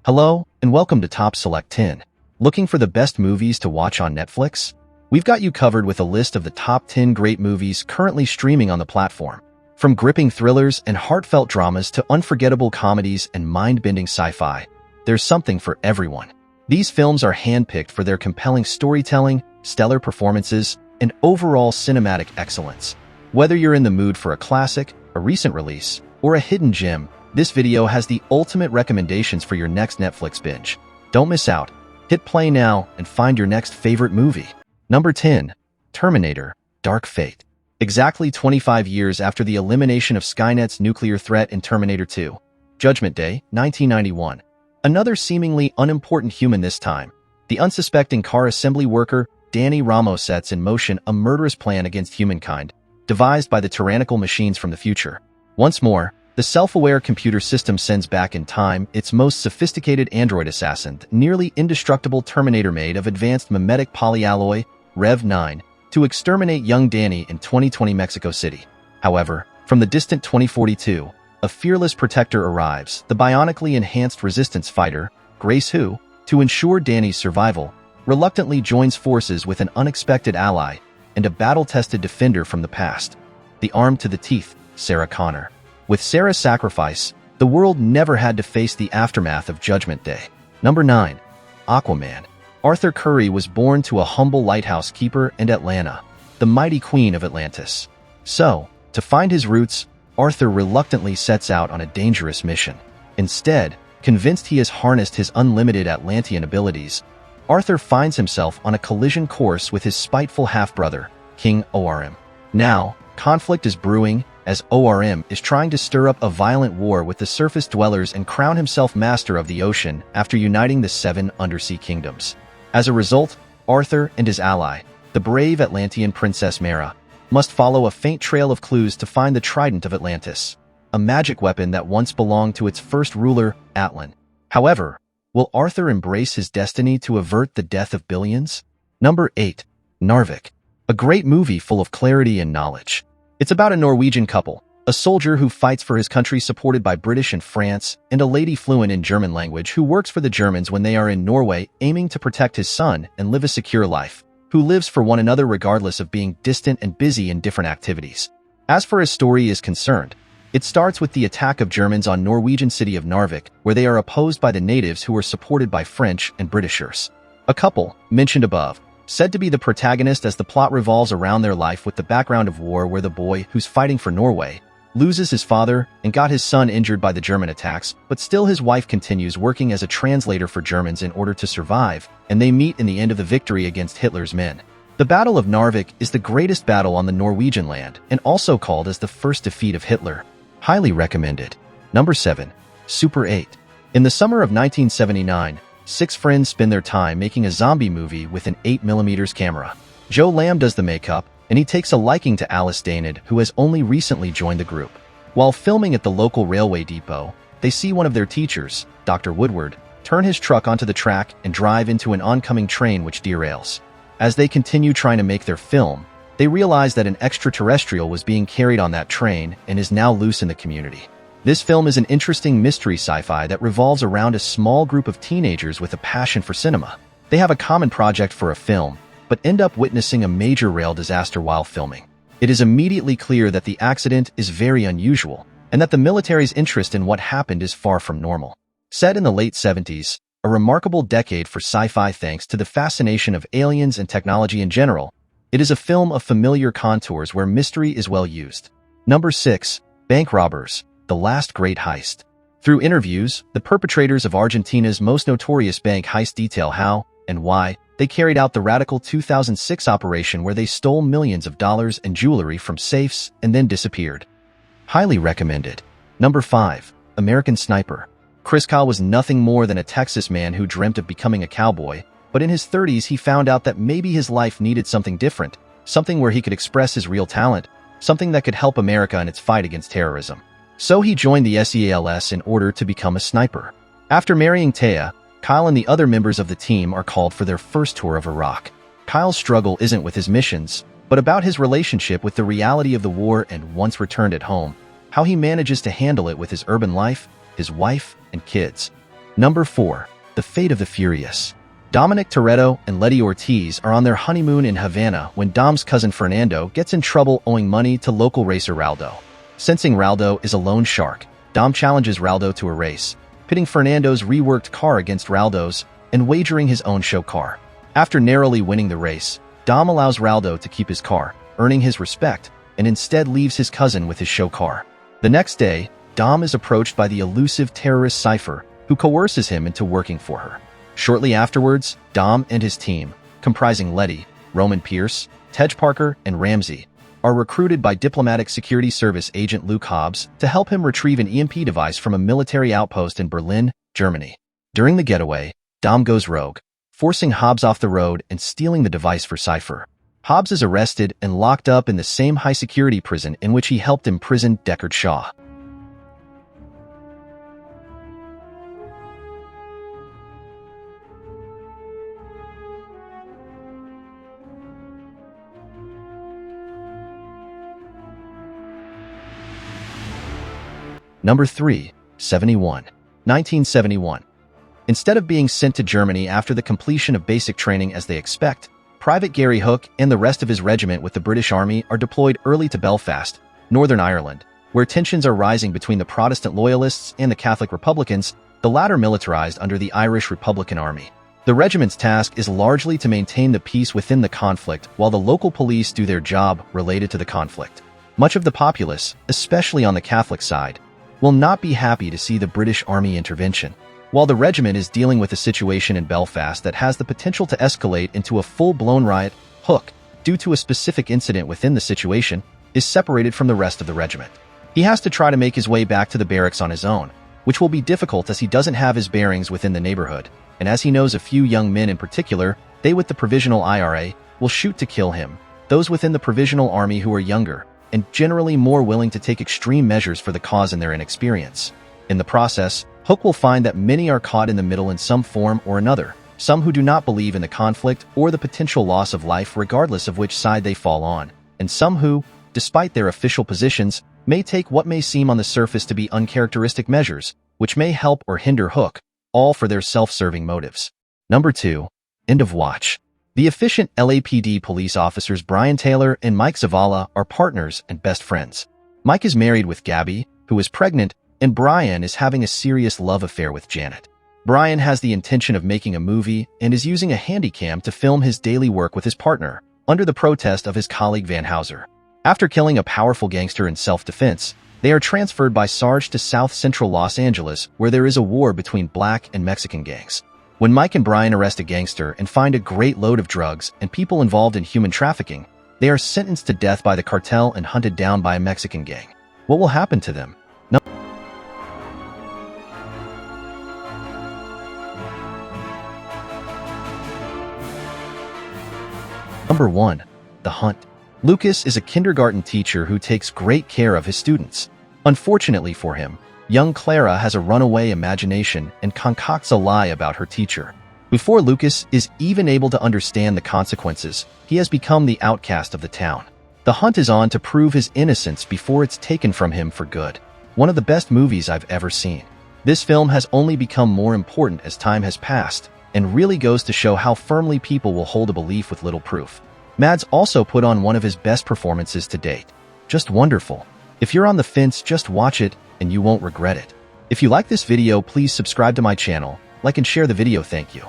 Hello, and welcome to Top Select 10. Looking for the best movies to watch on Netflix? We've got you covered with a list of the top 10 great movies currently streaming on the platform. From gripping thrillers and heartfelt dramas to unforgettable comedies and mind-bending sci-fi, there's something for everyone. These films are handpicked for their compelling storytelling, stellar performances, and overall cinematic excellence. Whether you're in the mood for a classic, a recent release, or a hidden gem, this video has the ultimate recommendations for your next Netflix binge. Don't miss out. Hit play now and find your next favorite movie. Number 10. Terminator: Dark Fate. Exactly 25 years after the elimination of Skynet's nuclear threat in Terminator 2, Judgment Day, 1991. Another seemingly unimportant human this time, the unsuspecting car assembly worker Danny Ramos sets in motion a murderous plan against humankind, devised by the tyrannical machines from the future. Once more, the self-aware computer system sends back in time its most sophisticated android assassin, the nearly indestructible Terminator made of advanced mimetic polyalloy, Rev-9, to exterminate young Danny in 2020 Mexico City. However, from the distant 2042, a fearless protector arrives, the bionically enhanced resistance fighter, Grace who, to ensure Danny's survival, reluctantly joins forces with an unexpected ally and a battle-tested defender from the past, the armed to the teeth, Sarah Connor. With Sarah's sacrifice, the world never had to face the aftermath of Judgment Day. Number 9. Aquaman. Arthur Curry was born to a humble lighthouse keeper in Atlanta, the mighty queen of Atlantis. So, to find his roots, Arthur reluctantly sets out on a dangerous mission. Instead, convinced he has harnessed his unlimited Atlantean abilities, Arthur finds himself on a collision course with his spiteful half-brother, King Orm. Now, conflict is brewing, as Orm is trying to stir up a violent war with the surface dwellers and crown himself master of the ocean after uniting the 7 undersea kingdoms. As a result, Arthur and his ally, the brave Atlantean Princess Mera, must follow a faint trail of clues to find the Trident of Atlantis, a magic weapon that once belonged to its first ruler, Atlan. However, will Arthur embrace his destiny to avert the death of billions? Number 8. Narvik. A great movie full of clarity and knowledge. It's about a Norwegian couple, a soldier who fights for his country supported by British and France, and a lady fluent in German language who works for the Germans when they are in Norway aiming to protect his son and live a secure life, who lives for one another regardless of being distant and busy in different activities. As for his story is concerned, it starts with the attack of Germans on Norwegian city of Narvik, where they are opposed by the natives who are supported by French and Britishers. A couple, mentioned above, said to be the protagonist as the plot revolves around their life with the background of war where the boy, who's fighting for Norway, loses his father and got his son injured by the German attacks, but still his wife continues working as a translator for Germans in order to survive, and they meet in the end of the victory against Hitler's men. The Battle of Narvik is the greatest battle on the Norwegian land and also called as the first defeat of Hitler. Highly recommended. Number 7. Super 8. In the summer of 1979, 6 friends spend their time making a zombie movie with an 8mm camera. Joe Lamb does the makeup, and he takes a liking to Alice Daynard, who has only recently joined the group. While filming at the local railway depot, they see one of their teachers, Dr. Woodward, turn his truck onto the track and drive into an oncoming train which derails. As they continue trying to make their film, they realize that an extraterrestrial was being carried on that train and is now loose in the community. This film is an interesting mystery sci-fi that revolves around a small group of teenagers with a passion for cinema. They have a common project for a film, but end up witnessing a major rail disaster while filming. It is immediately clear that the accident is very unusual, and that the military's interest in what happened is far from normal. Set in the late 70s, a remarkable decade for sci-fi thanks to the fascination of aliens and technology in general, it is a film of familiar contours where mystery is well used. Number 6. Bank Robbers: The Last Great Heist. Through interviews, the perpetrators of Argentina's most notorious bank heist detail how and why they carried out the radical 2006 operation where they stole millions of dollars and jewelry from safes and then disappeared. Highly recommended. Number 5. American Sniper. Chris Kyle was nothing more than a Texas man who dreamt of becoming a cowboy, but in his 30s he found out that maybe his life needed something different, something where he could express his real talent, something that could help America in its fight against terrorism. So he joined the SEALs in order to become a sniper. After marrying Taya, Kyle and the other members of the team are called for their first tour of Iraq. Kyle's struggle isn't with his missions, but about his relationship with the reality of the war and once returned at home, how he manages to handle it with his urban life, his wife, and kids. Number 4. The Fate of the Furious. Dominic Toretto and Letty Ortiz are on their honeymoon in Havana when Dom's cousin Fernando gets in trouble owing money to local racer Raldo. Sensing Raldo is a loan shark, Dom challenges Raldo to a race, pitting Fernando's reworked car against Raldo's and wagering his own show car. After narrowly winning the race, Dom allows Raldo to keep his car, earning his respect, and instead leaves his cousin with his show car. The next day, Dom is approached by the elusive terrorist Cypher, who coerces him into working for her. Shortly afterwards, Dom and his team, comprising Letty, Roman Pierce, Tej Parker, and Ramsey, are recruited by Diplomatic Security Service agent Luke Hobbs to help him retrieve an EMP device from a military outpost in Berlin, Germany. During the getaway, Dom goes rogue, forcing Hobbs off the road and stealing the device for Cypher. Hobbs is arrested and locked up in the same high-security prison in which he helped imprison Deckard Shaw. Number 3. 1971. Instead of being sent to Germany after the completion of basic training as they expect, Private Gary Hook and the rest of his regiment with the British Army are deployed early to Belfast, Northern Ireland, where tensions are rising between the Protestant Loyalists and the Catholic Republicans, the latter militarized under the Irish Republican Army. The regiment's task is largely to maintain the peace within the conflict while the local police do their job related to the conflict. Much of the populace, especially on the Catholic side, will not be happy to see the British Army intervention. While the regiment is dealing with a situation in Belfast that has the potential to escalate into a full-blown riot, Hook, due to a specific incident within the situation, is separated from the rest of the regiment. He has to try to make his way back to the barracks on his own, which will be difficult as he doesn't have his bearings within the neighborhood, and as he knows a few young men in particular, they with the Provisional IRA, will shoot to kill him, those within the Provisional Army who are younger, and generally more willing to take extreme measures for the cause in their inexperience. In the process, Hook will find that many are caught in the middle in some form or another, some who do not believe in the conflict or the potential loss of life regardless of which side they fall on, and some who, despite their official positions, may take what may seem on the surface to be uncharacteristic measures, which may help or hinder Hook, all for their self-serving motives. Number 2. End of Watch. The efficient LAPD police officers Brian Taylor and Mike Zavala are partners and best friends. Mike is married with Gabby, who is pregnant, and Brian is having a serious love affair with Janet. Brian has the intention of making a movie and is using a handycam to film his daily work with his partner, under the protest of his colleague Van Houser. After killing a powerful gangster in self-defense, they are transferred by Sarge to South Central Los Angeles, where there is a war between black and Mexican gangs. When Mike and Brian arrest a gangster and find a great load of drugs and people involved in human trafficking, they are sentenced to death by the cartel and hunted down by a Mexican gang. What will happen to them? Number 1. The Hunt. Lucas is a kindergarten teacher who takes great care of his students. Unfortunately for him, young Clara has a runaway imagination and concocts a lie about her teacher. Before Lucas is even able to understand the consequences, he has become the outcast of the town. The hunt is on to prove his innocence before it's taken from him for good. One of the best movies I've ever seen. This film has only become more important as time has passed, and really goes to show how firmly people will hold a belief with little proof. Mads also put on one of his best performances to date. Just wonderful. If you're on the fence, just watch it, and you won't regret it. If you like this video, please subscribe to my channel, like and share the video. Thank you.